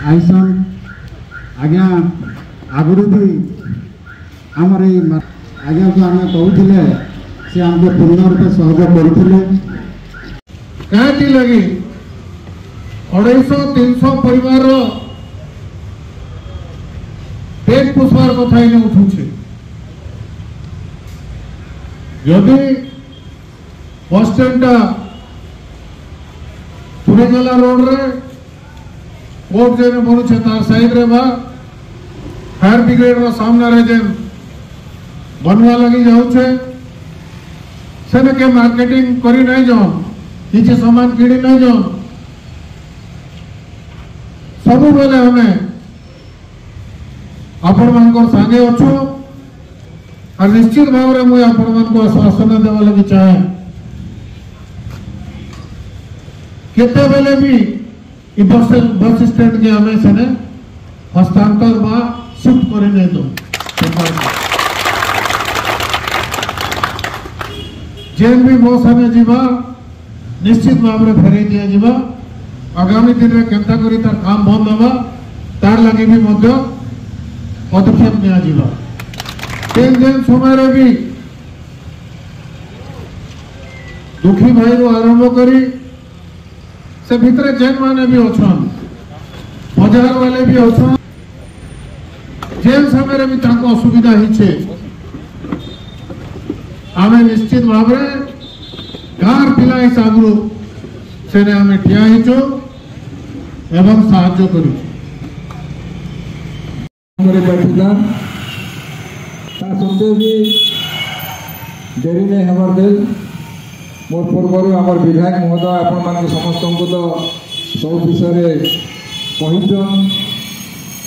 आईसन आज्ञा आगुरी भी आमर आज्ञा को आम कहते से आमको पूर्ण रूप सहयोग करते कहीं लगी 250-300 परिवार पेट पोषवार कथा ही उठुचे यदि बस स्टैंड पुरेगला रोड रे कोर्ट जेन बनुचे तार साइड रे बा फायर ब्रिगेड रो सामना रे जेन बनवा लगी जाउछे सेने के मार्केटिंग करी नहीं जाओ किसी सामान किणी नहीं जाओ सब बेले हमें आपण मान सांगे अच्छु और निश्चित भाव में मुझे आपण मान को आश्वासन देवा लगी चाहे केते बेले भी बस स्टैंड के हमें सेने हस्तांतर बा शिफ्ट करे नहीं दो जेन भी बस हमें जीवा निश्चित भाव में फेरे दिया जीवा आगामी दिन में केंता करी तार काम बंद हवा तार लगे भी मध्य पदक्षेप निया जीवा तेन जेन समय रे भी दुखी भाई रो आरंभ करी से भितरे जेन माने भी अछन बाजार वाले भी अछन जेन समय रे भी ताको असुविधा हिचे आमे निश्चित भाव में गार पिला हिसाब से आम ठिया हिचु एवं साहाय्य करू सत्वे भी डेरी नहीं हमार दिल मोर पूर्व आम विधायक महोदय आपण मान समस्त को तो सब विषय कहीचन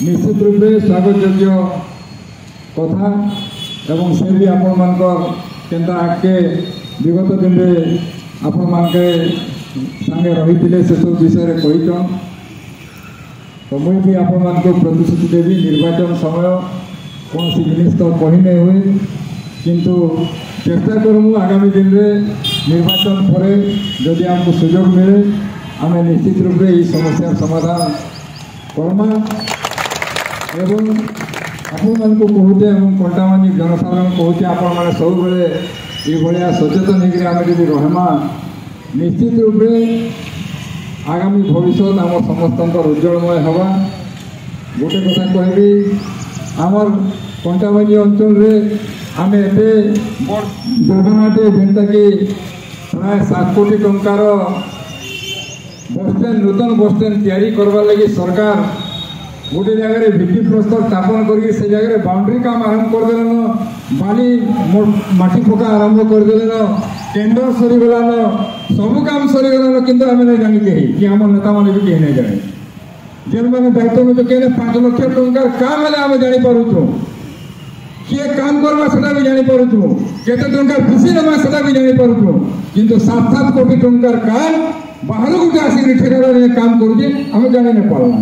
निश्चित रूप से स्वागत योग्य कथा एवं से भी आपण मान केन्ता आगे विगत दिन में आपण मान सांगे रही से सब विषय कहीचन तो मुझे भी आपण मान प्रतिश्रुति देवी निर्वाचन समय कौन सी जिनिस तो कही नहीं हुए किंतु चेष्टा करूँ आगामी दिन में निर्वाचन पर जदि आमको सुजोग मिले आम निश्चित रूप से इस समस्या समाधान करमा एवं आपण मान को कहते कंटामानी जनसाधारण कहते आपण मैंने सब बेले ये सचेतन होकर रहमा निश्चित रूप से आगामी भविष्य आम समस्त उज्जवलमय हवा गोटे कथा कहबी आमर कंटामानी अंचल आम एते योजनाटे जेनटा कि प्राय 7 कोटी टंकार बसस्टैंड नूतन बसस्टैंड तैयारी करवा लगी सरकार गोटे जगह भित्ति प्रस्तर स्थापन करके से जगह बाउंड्री काम आरंभ करदेलन बाली माटी पका आरंभ करदेलन टेंडर सरीगलान सबू काम सरीगलान किंतु आम नहीं जानी कहीं कि आम नेता मैंने भी कहीं नहीं जाने जेन मैंने दायित्व में तो कहने 5 लाख टंकार काम है आम जापु किए काम करवा सेटा भी जापु केते टंकार खुशी नवा सेटा भी जापु किंतु 7-7 कोटी टंकार काम बाहर गोटे आसिक ठेकेदार काम करुचे आम जानी नहीं पारना।